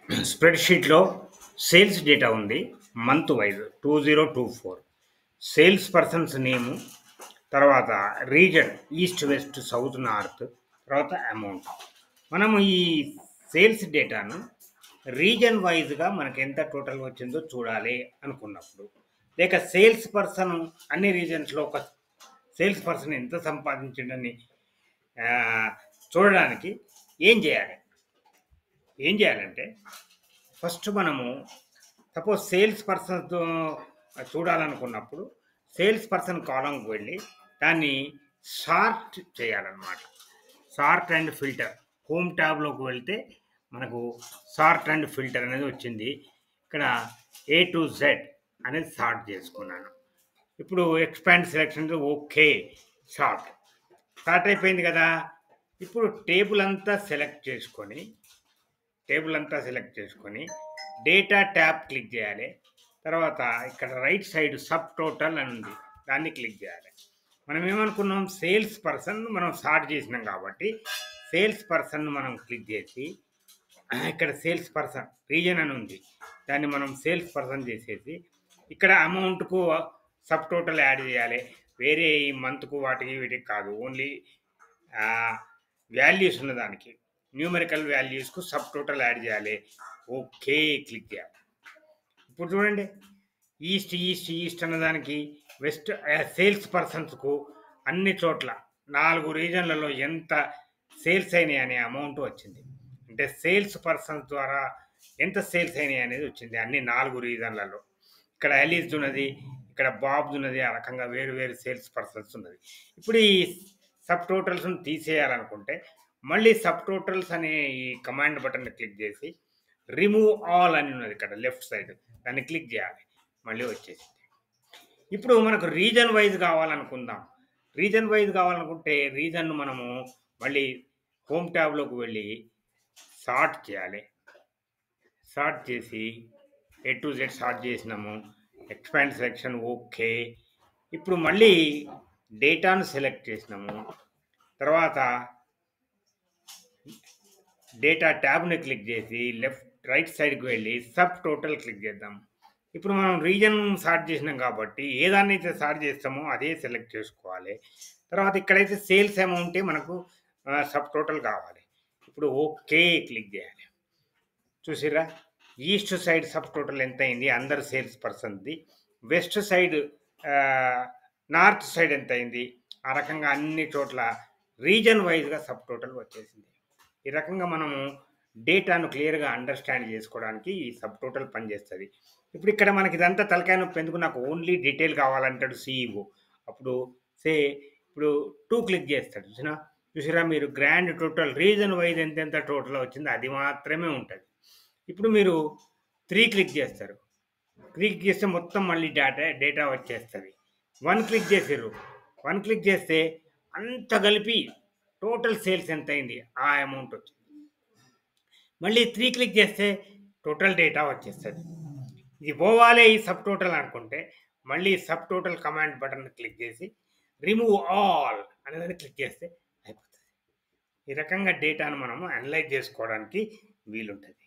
స్ప్రెడ్‌షీట్‌లో sales data ఉంది. Month vice 2024 sales persons నేము, తర్వాత reason east, west, south, north, తర్వాత amount. మనము ఈ సేల్స్ డేటాను రీజన్ వైస్‌గా మనకు ఎంత టోటల్ వచ్చిందో చూడాలి అనుకున్నప్పుడు, లేక సేల్స్ పర్సన్ అన్ని రీజన్స్‌లో ఒక సేల్స్ పర్సన్ ఎంత సంపాదించిండని ఆహ్, చూడడానికి ఏం చేయాలి? ఏం చేయాలంటే ఫస్ట్ మనము సపోజ్ సేల్స్ పర్సన్‌తో చూడాలనుకున్నప్పుడు సేల్స్ పర్సన్ కాలమ్‌కి వెళ్ళి దాన్ని సార్ట్ చేయాలన్నమాట. సార్ట్ అండ్ ఫిల్టర్ హోమ్ ట్యాబ్‌లోకి వెళ్తే మనకు సార్ట్ అండ్ ఫిల్టర్ అనేది వచ్చింది. ఇక్కడ ఏ టు జెడ్ అనేది సార్ట్ చేసుకున్నాను. ఇప్పుడు expand selection okay sort. Sort అయిపోయింది కదా! ఇప్పుడు టేబుల్ అంతా సెలెక్ట్ చేసుకొని డేటా ట్యాబ్ క్లిక్ చేయాలి. తర్వాత ఇక్కడ రైట్ సైడ్ సబ్ టోటల్ అని ఉంది, దాన్ని క్లిక్ చేయాలి. మనం ఏమనుకున్నాం, సేల్స్ పర్సన్ మనం సార్ట్ చేసినాం కాబట్టి సేల్స్ పర్సన్ మనం క్లిక్ చేసి ఇక్కడ సేల్స్ పర్సన్ రీజన్ అని ఉంది, దాన్ని మనం సేల్స్ పర్సన్ చేసేసి ఇక్కడ అమౌంట్కు సబ్ టోటల్ యాడ్ చేయాలి. వేరే ఈ మంత్కు వాటికి వీటికి కాదు, ఓన్లీ వాల్యూస్ ఉన్నదానికి న్యూమెరికల్ వాల్యూస్కు సబ్ టోటల్ యాడ్ చేయాలి. ఓకే క్లిక్ చేయాలి. ఇప్పుడు చూడండి, ఈస్ట్ ఈస్ట్ ఈస్ట్ అన్నదానికి వెస్ట్ సేల్స్ పర్సన్స్కు అన్ని చోట్ల 4 రీజన్లలో ఎంత సేల్స్ అయినాయి అనే అమౌంట్ వచ్చింది. అంటే సేల్స్ పర్సన్స్ ద్వారా ఎంత సేల్స్ అయినాయి అనేది వచ్చింది అన్ని 4 రీజన్లలో. ఇక్కడ అలీస్ ఉన్నది, ఇక్కడ బాబ్స్ ఉన్నది, ఆ రకంగా వేరు వేరు సేల్స్ పర్సన్స్ ఉన్నది. ఇప్పుడు ఈ సబ్ టోటల్స్ని తీసేయాలనుకుంటే మళ్ళీ సబ్ టోటల్స్ అనే ఈ కమాండ్ బటన్ క్లిక్ చేసి రిమూవ్ ఆల్ అని ఉన్నది ఇక్కడ లెఫ్ట్ సైడ్, దాన్ని క్లిక్ చేయాలి. మళ్ళీ వచ్చేసింది. ఇప్పుడు మనకు రీజన్ వైజ్ కావాలనుకుందాం. రీజన్ వైజ్ కావాలనుకుంటే రీజన్ను మనము మళ్ళీ హోమ్ ట్యాబ్లోకి వెళ్ళి సార్ట్ చేయాలి. సార్ట్ చేసి ఏ టు జెడ్ సార్ట్ చేసినాము. Expand selection okay. ఇప్పుడు మళ్ళీ డేటాను సెలెక్ట్ చేసినాము. తర్వాత డేటా ట్యాబ్ని క్లిక్ చేసి రైట్ సైడ్కి వెళ్ళి సబ్ టోటల్ క్లిక్ చేద్దాం. ఇప్పుడు మనం రీజన్ సార్ట్ చేసినాం కాబట్టి ఏదాన్నైతే సార్ట్ చేస్తామో అదే సెలెక్ట్ చేసుకోవాలి. తర్వాత ఇక్కడైతే సేల్స్ అమౌంటే మనకు సబ్ టోటల్ కావాలి. ఇప్పుడు ఓకే క్లిక్ చేయాలి. చూసిరా, ఈస్ట్ సైడ్ సబ్ టోటల్ ఎంత అయింది అందరు సేల్స్ పర్సన్ది, వెస్ట్ సైడ్ నార్త్ సైడ్ ఎంత అయింది, ఆ రకంగా అన్ని చోట్ల రీజన్ వైజ్గా సబ్ టోటల్ వచ్చేసింది. ఈ రకంగా మనము డేటాను క్లియర్గా అండర్స్టాండ్ చేసుకోవడానికి ఈ సబ్ టోటల్ పనిచేస్తుంది. ఇప్పుడు ఇక్కడ మనకి ఇదంతా తలకాయ నొప్పి ఎందుకు, నాకు ఓన్లీ డీటెయిల్ కావాలంటాడు సిఇఓ. అప్పుడు ఇప్పుడు 2 క్లిక్ చేస్తాడు. చూసిరా మీరు, గ్రాండ్ టోటల్ రీజన్ వైజ్ ఎంతెంత టోటల్ వచ్చిందో అది మాత్రమే ఉంటుంది. ఇప్పుడు మీరు 3 క్లిక్ చేస్తారు. క్లిక్ చేస్తే మొత్తం మళ్ళీ డేటా వచ్చేస్తుంది. 1 క్లిక్ చేసారు, 1 క్లిక్ చేస్తే అంత కలిపి టోటల్ సేల్స్ ఎంత అయింది ఆ అమౌంట్ వచ్చింది. మళ్ళీ 3 క్లిక్ చేస్తే టోటల్ డేటా వచ్చేస్తుంది. ఇది పోవాలి ఈ సబ్ టోటల్ అనుకుంటే మళ్ళీ sub total command button click చేసి రిమూవ్ ఆల్ అనేదాన్ని క్లిక్ చేస్తే అయిపోతుంది. ఈ రకంగా డేటాను మనము అనలైజ్ చేసుకోవడానికి వీలుంటుంది.